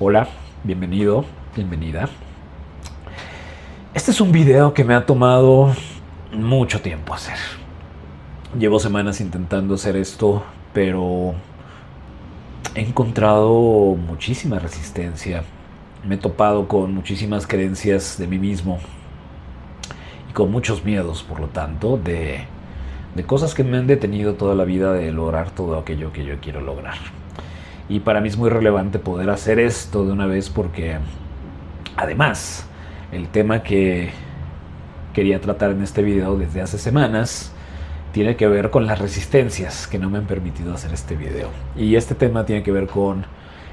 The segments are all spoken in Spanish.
Hola, bienvenido, bienvenida. Este es un video que me ha tomado mucho tiempo hacer. Llevo semanas intentando hacer esto, pero he encontrado muchísima resistencia. Me he topado con muchísimas creencias de mí mismo y con muchos miedos, por lo tanto, de cosas que me han detenido toda la vida de lograr todo aquello que yo quiero lograr. Y para mí es muy relevante poder hacer esto de una vez porque, además, el tema que quería tratar en este video desde hace semanas tiene que ver con las resistencias que no me han permitido hacer este video. Y este tema tiene que ver con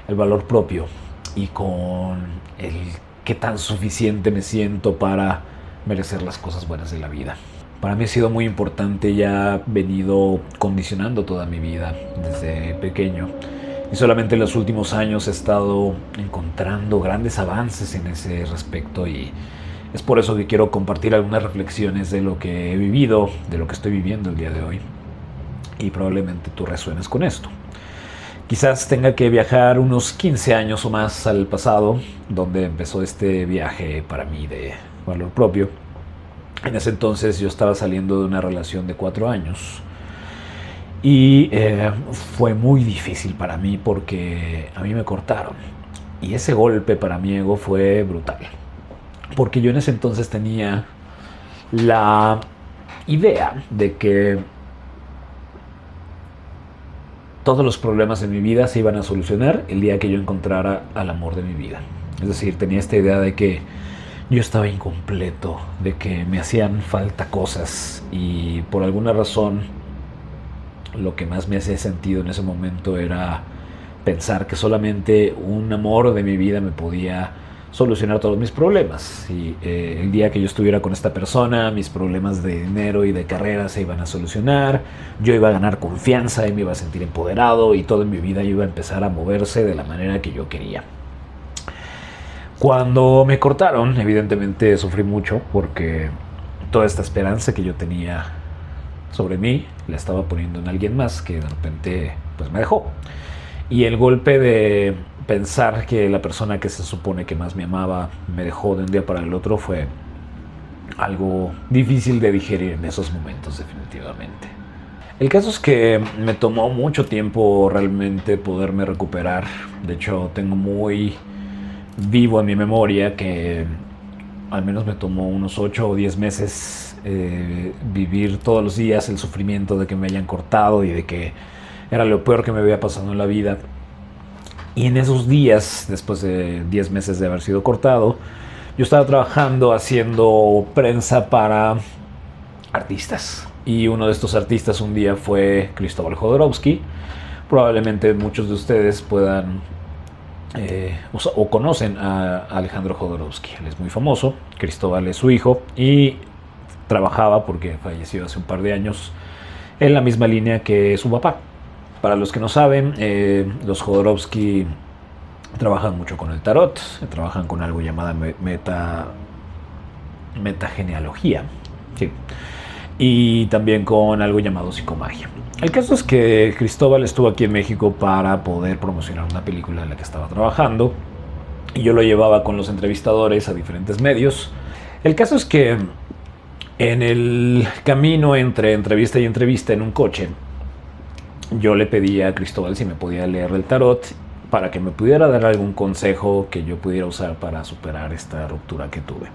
el valor propio y con el qué tan suficiente me siento para merecer las cosas buenas de la vida. Para mí ha sido muy importante, ya he venido condicionando toda mi vida desde pequeño. Y solamente en los últimos años he estado encontrando grandes avances en ese respecto y es por eso que quiero compartir algunas reflexiones de lo que he vivido, de lo que estoy viviendo el día de hoy. Y probablemente tú resuenes con esto. Quizás tenga que viajar unos 15 años o más al pasado, donde empezó este viaje para mí de valor propio. En ese entonces yo estaba saliendo de una relación de 4 años. Y fue muy difícil para mí porque a mí me cortaron. Y ese golpe para mi ego fue brutal. Porque yo en ese entonces tenía la idea de que todos los problemas de mi vida se iban a solucionar el día que yo encontrara al amor de mi vida. Es decir, tenía esta idea de que yo estaba incompleto, de que me hacían falta cosas y por alguna razón lo que más me hacía sentido en ese momento era pensar que solamente un amor de mi vida me podía solucionar todos mis problemas. Y el día que yo estuviera con esta persona, mis problemas de dinero y de carrera se iban a solucionar, yo iba a ganar confianza y me iba a sentir empoderado y todo en mi vida iba a empezar a moverse de la manera que yo quería. Cuando me cortaron, evidentemente sufrí mucho porque toda esta esperanza que yo tenía sobre mí la estaba poniendo en alguien más que de repente pues me dejó. Y el golpe de pensar que la persona que se supone que más me amaba me dejó de un día para el otro fue algo difícil de digerir en esos momentos, definitivamente. El caso es que me tomó mucho tiempo realmente poderme recuperar. De hecho, tengo muy vivo en mi memoria que al menos me tomó unos 8 o 10 meses vivir todos los días el sufrimiento de que me hayan cortado y de que era lo peor que me había pasado en la vida. Y en esos días, después de 10 meses de haber sido cortado, yo estaba trabajando haciendo prensa para artistas. Y uno de estos artistas un día fue Cristóbal Jodorowsky. Probablemente muchos de ustedes puedan o conocen a Alejandro Jodorowsky. Él es muy famoso. Cristóbal es su hijo y trabajaba, porque falleció hace un par de años, en la misma línea que su papá. Para los que no saben, los Jodorowsky trabajan mucho con el tarot, trabajan con algo llamada metagenealogía, sí, y también con algo llamado psicomagia. El caso es que Cristóbal estuvo aquí en México para poder promocionar una película en la que estaba trabajando y yo lo llevaba con los entrevistadores a diferentes medios. El caso es que en el camino entre entrevista y entrevista en un coche, yo le pedí a Cristóbal si me podía leer el tarot para que me pudiera dar algún consejo que yo pudiera usar para superar esta ruptura que tuve.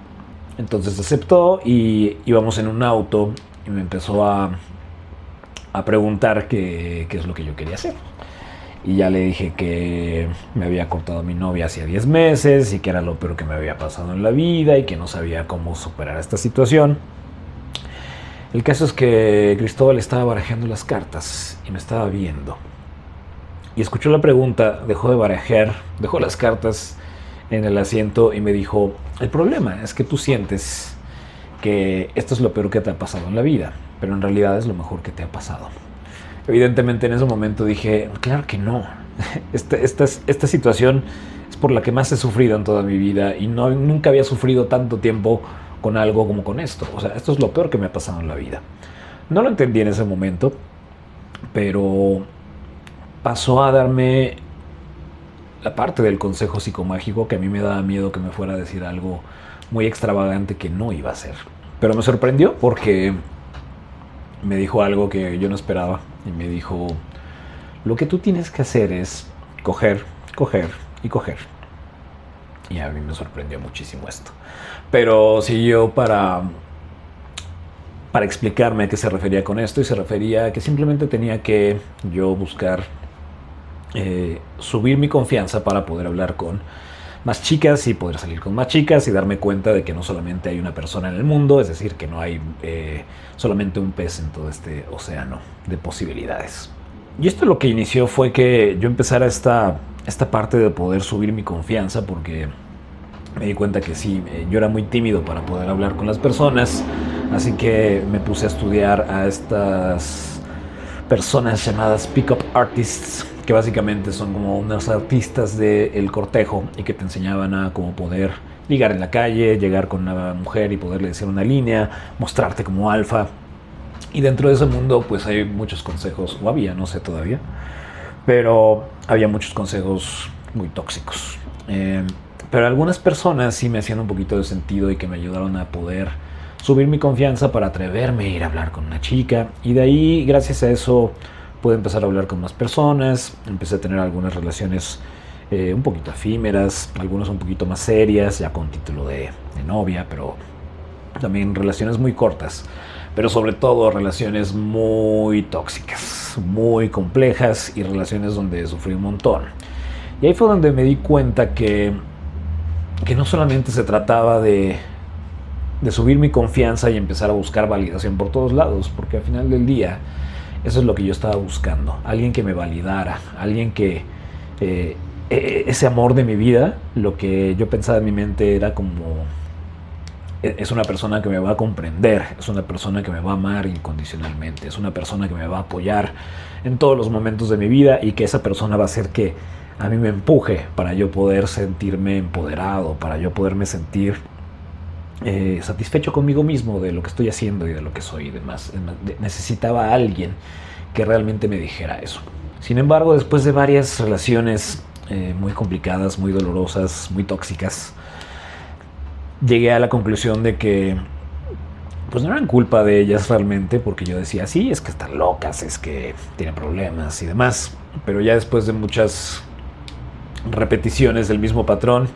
Entonces aceptó y íbamos en un auto y me empezó a preguntar qué es lo que yo quería hacer. Y ya le dije que me había cortado a mi novia hacía 10 meses y que era lo peor que me había pasado en la vida y que no sabía cómo superar esta situación. El caso es que Cristóbal estaba barajando las cartas y me estaba viendo. Y escuchó la pregunta, dejó de barajear, dejó las cartas en el asiento y me dijo: el problema es que tú sientes que esto es lo peor que te ha pasado en la vida, pero en realidad es lo mejor que te ha pasado. Evidentemente en ese momento dije, claro que no. Esta situación es por la que más he sufrido en toda mi vida y nunca había sufrido tanto tiempo con algo como con esto. O sea, esto es lo peor que me ha pasado en la vida. No lo entendí en ese momento, pero pasó a darme la parte del consejo psicomágico, que a mí me daba miedo que me fuera a decir algo muy extravagante que no iba a hacer. Pero me sorprendió porque me dijo algo que yo no esperaba y me dijo: lo que tú tienes que hacer es coger, coger y coger. Y a mí me sorprendió muchísimo esto. Pero siguió para explicarme a qué se refería con esto, y se refería a que simplemente tenía que yo buscar subir mi confianza para poder hablar con más chicas y poder salir con más chicas y darme cuenta de que no solamente hay una persona en el mundo, es decir, que no hay solamente un pez en todo este océano de posibilidades. Y esto lo que inició fue que yo empezara esta parte de poder subir mi confianza, porque me di cuenta que sí, yo era muy tímido para poder hablar con las personas, así que me puse a estudiar a estas personas llamadas pick-up artists, que básicamente son como unos artistas del cortejo y que te enseñaban a cómo poder ligar en la calle, llegar con una mujer y poderle decir una línea, mostrarte como alfa. Y dentro de ese mundo pues hay muchos consejos, o había, no sé todavía, pero había muchos consejos muy tóxicos. Pero algunas personas sí me hacían un poquito de sentido y que me ayudaron a poder subir mi confianza para atreverme a ir a hablar con una chica. Y de ahí, gracias a eso, pude empezar a hablar con más personas. Empecé a tener algunas relaciones un poquito efímeras, algunas un poquito más serias, ya con título de novia, pero también relaciones muy cortas. Pero sobre todo relaciones muy tóxicas, muy complejas, y relaciones donde sufrí un montón. Y ahí fue donde me di cuenta que no solamente se trataba de subir mi confianza y empezar a buscar validación por todos lados, porque al final del día eso es lo que yo estaba buscando: alguien que me validara, alguien que ese amor de mi vida, lo que yo pensaba en mi mente era como: es una persona que me va a comprender, es una persona que me va a amar incondicionalmente, es una persona que me va a apoyar en todos los momentos de mi vida, y que esa persona va a hacer que a mí me empuje para yo poder sentirme empoderado, para yo poderme sentir satisfecho conmigo mismo de lo que estoy haciendo y de lo que soy y demás. Necesitaba a alguien que realmente me dijera eso. Sin embargo, después de varias relaciones muy complicadas, muy dolorosas, muy tóxicas, llegué a la conclusión de que pues no eran culpa de ellas realmente, porque yo decía: sí, es que están locas, es que tienen problemas y demás. Pero ya después de muchas repeticiones del mismo patrón,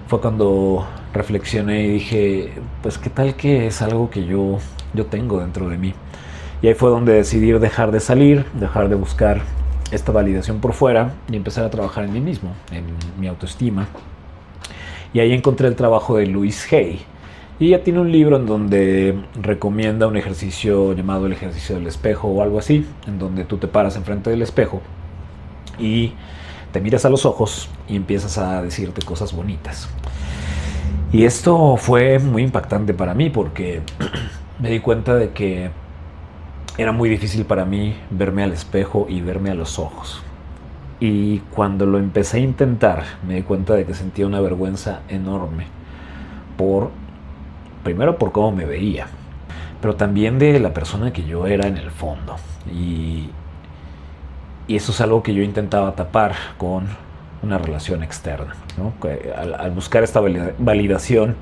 fue cuando reflexioné y dije: pues qué tal que es algo que yo tengo dentro de mí. Y ahí fue donde decidí dejar de salir, dejar de buscar esta validación por fuera y empezar a trabajar en mí mismo, en mi autoestima. Y ahí encontré el trabajo de Louise Hay. Y ella tiene un libro en donde recomienda un ejercicio llamado el ejercicio del espejo o algo así, en donde tú te paras enfrente del espejo y te miras a los ojos y empiezas a decirte cosas bonitas. Y esto fue muy impactante para mí, porque me di cuenta de que era muy difícil para mí verme al espejo y verme a los ojos. Y cuando lo empecé a intentar, me di cuenta de que sentía una vergüenza enorme primero por cómo me veía, pero también de la persona que yo era en el fondo. Y eso es algo que yo intentaba tapar con una relación externa, ¿no? Al buscar esta validación,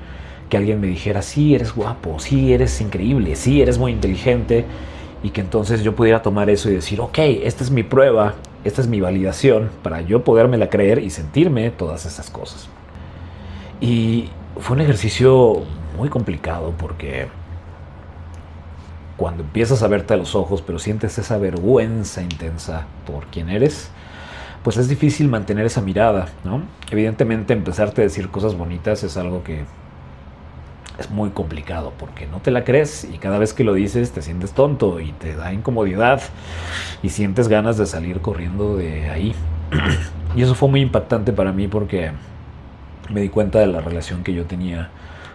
que alguien me dijera: sí, eres guapo, sí, eres increíble, sí, eres muy inteligente, y que entonces yo pudiera tomar eso y decir: ok, esta es mi prueba, esta es mi validación, para yo podérmela creer y sentirme todas esas cosas. Y fue un ejercicio muy complicado, porque cuando empiezas a verte a los ojos, pero sientes esa vergüenza intensa por quién eres, pues es difícil mantener esa mirada, ¿no? Evidentemente, empezarte a decir cosas bonitas es algo que es muy complicado, porque no te la crees, y cada vez que lo dices te sientes tonto y te da incomodidad y sientes ganas de salir corriendo de ahí. Y eso fue muy impactante para mí, porque me di cuenta de la relación que yo tenía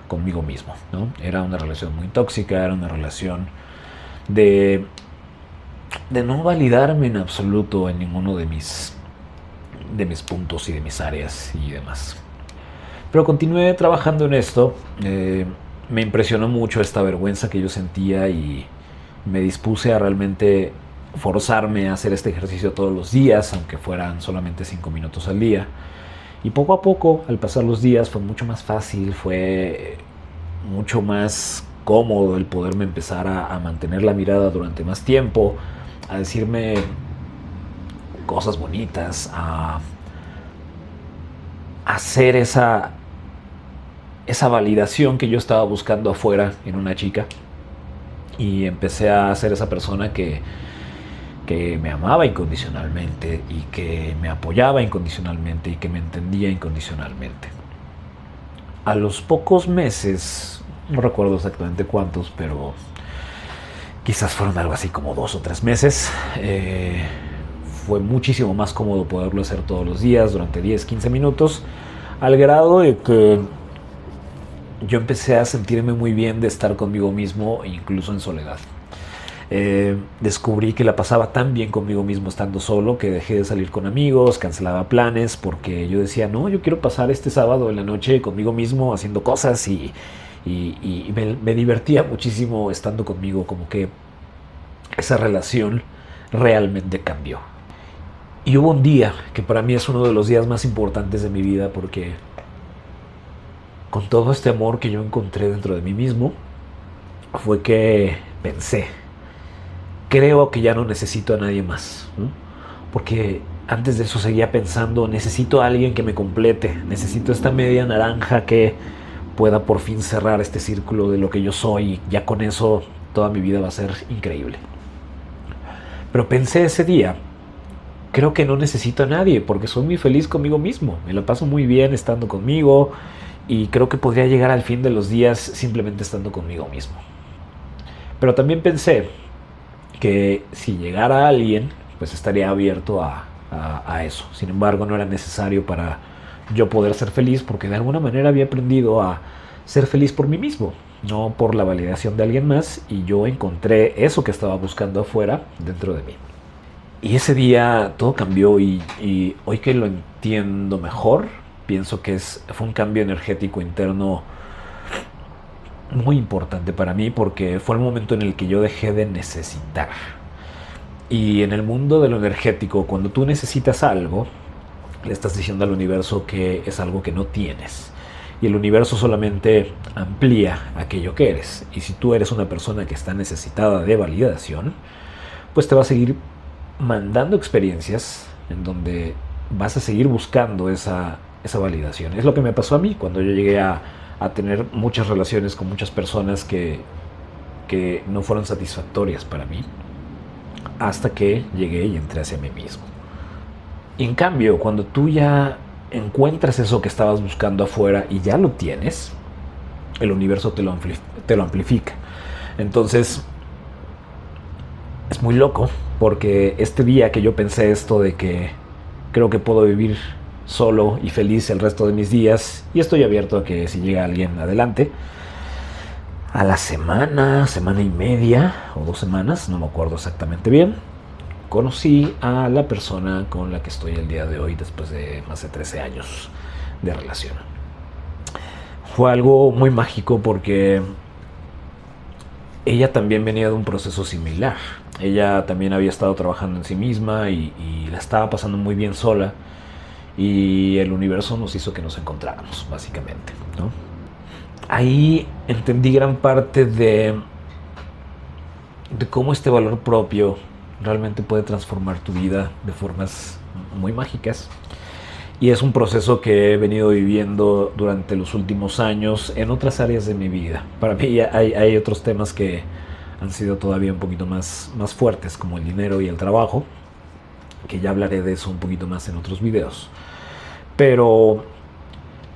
conmigo mismo, ¿no? Era una relación muy tóxica, era una relación de no validarme en absoluto en ninguno de mis puntos y de mis áreas y demás. Pero continué trabajando en esto. Me impresionó mucho esta vergüenza que yo sentía, y me dispuse a realmente forzarme a hacer este ejercicio todos los días, aunque fueran solamente 5 minutos al día. Y poco a poco, al pasar los días, fue mucho más fácil, fue mucho más cómodo el poderme empezar a mantener la mirada durante más tiempo, a decirme cosas bonitas, a hacer esa validación que yo estaba buscando afuera en una chica. Y empecé a ser esa persona que me amaba incondicionalmente y que me apoyaba incondicionalmente y que me entendía incondicionalmente. A los pocos meses, no recuerdo exactamente cuántos, pero quizás fueron algo así como 2 o 3 meses, fue muchísimo más cómodo poderlo hacer todos los días durante 10, 15 minutos, al grado de que yo empecé a sentirme muy bien de estar conmigo mismo, incluso en soledad. Descubrí que la pasaba tan bien conmigo mismo estando solo que dejé de salir con amigos, cancelaba planes porque yo decía, no, yo quiero pasar este sábado en la noche conmigo mismo haciendo cosas y me divertía muchísimo estando conmigo, como que esa relación realmente cambió. Y hubo un día que para mí es uno de los días más importantes de mi vida porque con todo este amor que yo encontré dentro de mí mismo, fue que pensé, creo que ya no necesito a nadie más, ¿no? Porque antes de eso seguía pensando, necesito a alguien que me complete, necesito esta media naranja que pueda por fin cerrar este círculo de lo que yo soy, y ya con eso toda mi vida va a ser increíble. Pero pensé ese día, creo que no necesito a nadie porque soy muy feliz conmigo mismo, me la paso muy bien estando conmigo y creo que podría llegar al fin de los días simplemente estando conmigo mismo. Pero también pensé que si llegara alguien, pues estaría abierto a eso. Sin embargo, no era necesario para yo poder ser feliz porque de alguna manera había aprendido a ser feliz por mí mismo, no por la validación de alguien más, y yo encontré eso que estaba buscando afuera dentro de mí. Y ese día todo cambió y hoy que lo entiendo mejor, pienso que fue un cambio energético interno muy importante para mí porque fue el momento en el que yo dejé de necesitar. Y en el mundo de lo energético, cuando tú necesitas algo, le estás diciendo al universo que es algo que no tienes. Y el universo solamente amplía aquello que eres. Y si tú eres una persona que está necesitada de validación, pues te va a seguir mandando experiencias en donde vas a seguir buscando esa validación. Es lo que me pasó a mí cuando yo llegué a tener muchas relaciones con muchas personas que no fueron satisfactorias para mí, hasta que llegué y entré hacia mí mismo. Y en cambio, cuando tú ya encuentras eso que estabas buscando afuera y ya lo tienes, el universo te lo amplifica. Entonces, es muy loco, porque este día que yo pensé esto de que creo que puedo vivir solo y feliz el resto de mis días, y estoy abierto a que si llega alguien adelante, a la semana y media o 2 semanas, no me acuerdo exactamente bien, conocí a la persona con la que estoy el día de hoy después de más de 13 años de relación. Fue algo muy mágico porque ella también venía de un proceso similar. Ella también había estado trabajando en sí misma y la estaba pasando muy bien sola. Y el universo nos hizo que nos encontráramos, básicamente, ¿no? Ahí entendí gran parte de cómo este valor propio realmente puede transformar tu vida de formas muy mágicas. Y es un proceso que he venido viviendo durante los últimos años en otras áreas de mi vida. Para mí hay otros temas que han sido todavía un poquito más fuertes, como el dinero y el trabajo, que ya hablaré de eso un poquito más en otros videos. Pero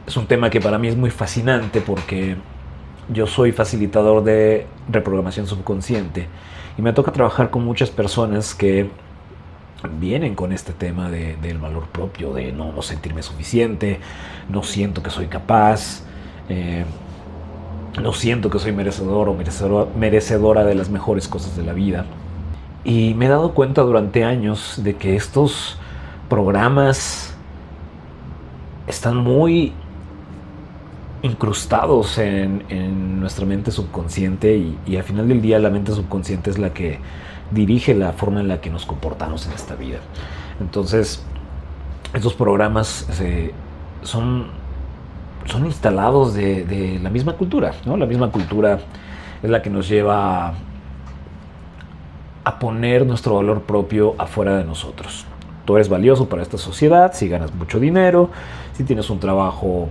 es un tema que para mí es muy fascinante porque yo soy facilitador de reprogramación subconsciente y me toca trabajar con muchas personas que vienen con este tema del valor propio, de no sentirme suficiente, no siento que soy capaz, no siento que soy merecedor o merecedora de las mejores cosas de la vida. Y me he dado cuenta durante años de que estos programas están muy incrustados en nuestra mente subconsciente y al final del día la mente subconsciente es la que dirige la forma en la que nos comportamos en esta vida. Entonces, estos programas son, son instalados de la misma cultura, ¿no? La misma cultura es la que nos lleva a poner nuestro valor propio afuera de nosotros. Tú eres valioso para esta sociedad si ganas mucho dinero, si tienes un trabajo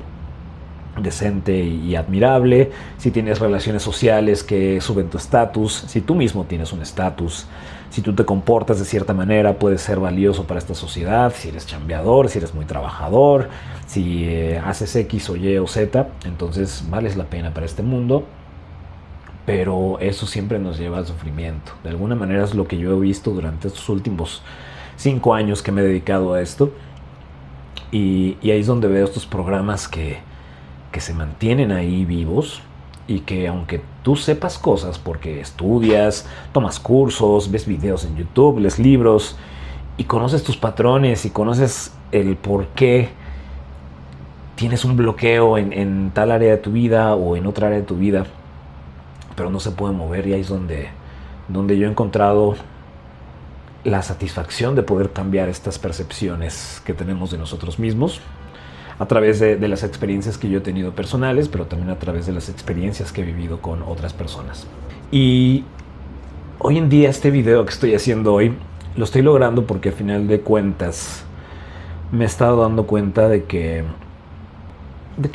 decente y admirable, si tienes relaciones sociales que suben tu estatus, si tú mismo tienes un estatus, si tú te comportas de cierta manera, puedes ser valioso para esta sociedad, si eres chambeador, si eres muy trabajador, si haces X o Y o Z, entonces vales la pena para este mundo. Pero eso siempre nos lleva al sufrimiento. De alguna manera es lo que yo he visto durante estos últimos 5 años que me he dedicado a esto. Y ahí es donde veo estos programas que se mantienen ahí vivos y que aunque tú sepas cosas porque estudias, tomas cursos, ves videos en YouTube, lees libros y conoces tus patrones y conoces el por qué tienes un bloqueo en tal área de tu vida o en otra área de tu vida, pero no se puede mover, y ahí es donde yo he encontrado la satisfacción de poder cambiar estas percepciones que tenemos de nosotros mismos a través de las experiencias que yo he tenido personales, pero también a través de las experiencias que he vivido con otras personas. Y hoy en día este video que estoy haciendo hoy lo estoy logrando porque al final de cuentas me he estado dando cuenta de que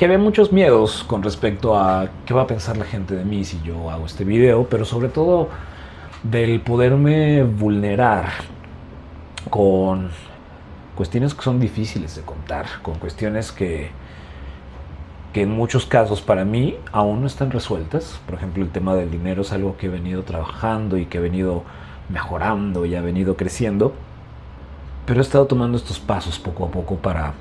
había muchos miedos con respecto a qué va a pensar la gente de mí si yo hago este video, pero sobre todo del poderme vulnerar con cuestiones que son difíciles de contar, con cuestiones que en muchos casos para mí aún no están resueltas. Por ejemplo, el tema del dinero es algo que he venido trabajando y que he venido mejorando y ha venido creciendo, pero he estado tomando estos pasos poco a poco para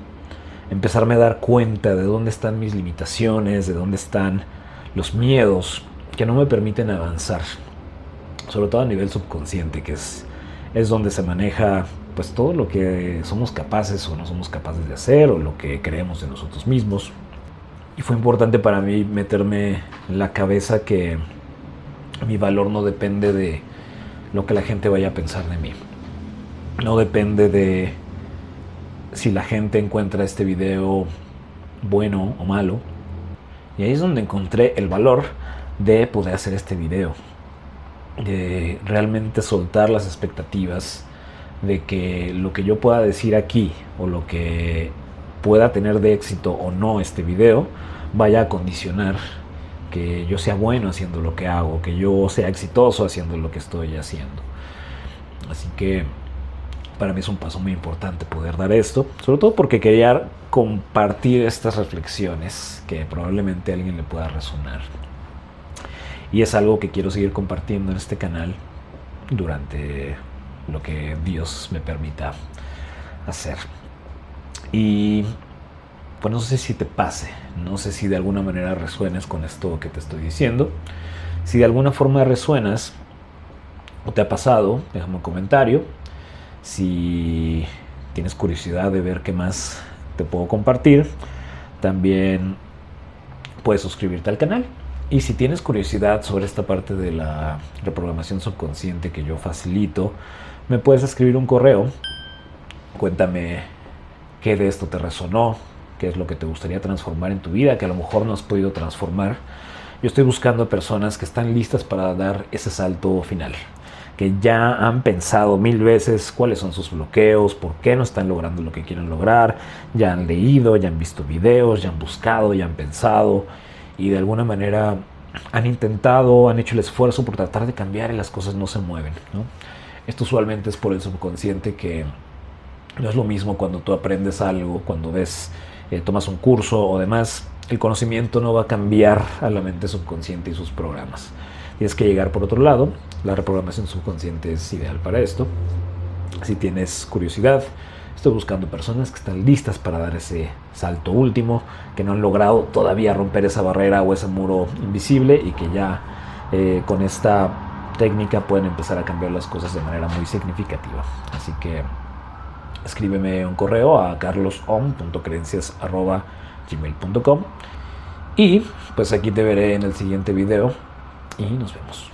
empezarme a dar cuenta de dónde están mis limitaciones, de dónde están los miedos que no me permiten avanzar, sobre todo a nivel subconsciente, que es donde se maneja pues todo lo que somos capaces o no somos capaces de hacer, o lo que creemos de nosotros mismos. Y fue importante para mí meterme en la cabeza que mi valor no depende de lo que la gente vaya a pensar de mí, no depende de si la gente encuentra este video bueno o malo. Y ahí es donde encontré el valor de poder hacer este video, de realmente soltar las expectativas de que lo que yo pueda decir aquí o lo que pueda tener de éxito o no este video vaya a condicionar que yo sea bueno haciendo lo que hago, que yo sea exitoso haciendo lo que estoy haciendo. Así que para mí es un paso muy importante poder dar esto, sobre todo porque quería compartir estas reflexiones que probablemente a alguien le pueda resonar. Y es algo que quiero seguir compartiendo en este canal durante lo que Dios me permita hacer. Y pues no sé si te pase, no sé si de alguna manera resuenes con esto que te estoy diciendo. Si de alguna forma resuenas o te ha pasado, déjame un comentario. Si tienes curiosidad de ver qué más te puedo compartir, también puedes suscribirte al canal. Y si tienes curiosidad sobre esta parte de la reprogramación subconsciente que yo facilito, me puedes escribir un correo. Cuéntame qué de esto te resonó, qué es lo que te gustaría transformar en tu vida, que a lo mejor no has podido transformar. Yo estoy buscando personas que están listas para dar ese salto final, que ya han pensado 1000 veces cuáles son sus bloqueos, por qué no están logrando lo que quieren lograr, ya han leído, ya han visto videos, ya han buscado, ya han pensado y de alguna manera han intentado, han hecho el esfuerzo por tratar de cambiar y las cosas no se mueven, ¿no? Esto usualmente es por el subconsciente, que no es lo mismo cuando tú aprendes algo, cuando ves, tomas un curso o demás. El conocimiento no va a cambiar a la mente subconsciente y sus programas. Tienes que llegar por otro lado. La reprogramación subconsciente es ideal para esto. Si tienes curiosidad, estoy buscando personas que están listas para dar ese salto último, que no han logrado todavía romper esa barrera o ese muro invisible y que ya con esta técnica pueden empezar a cambiar las cosas de manera muy significativa. Así que escríbeme un correo a carlosom.creencias@gmail.com y pues aquí te veré en el siguiente video y nos vemos.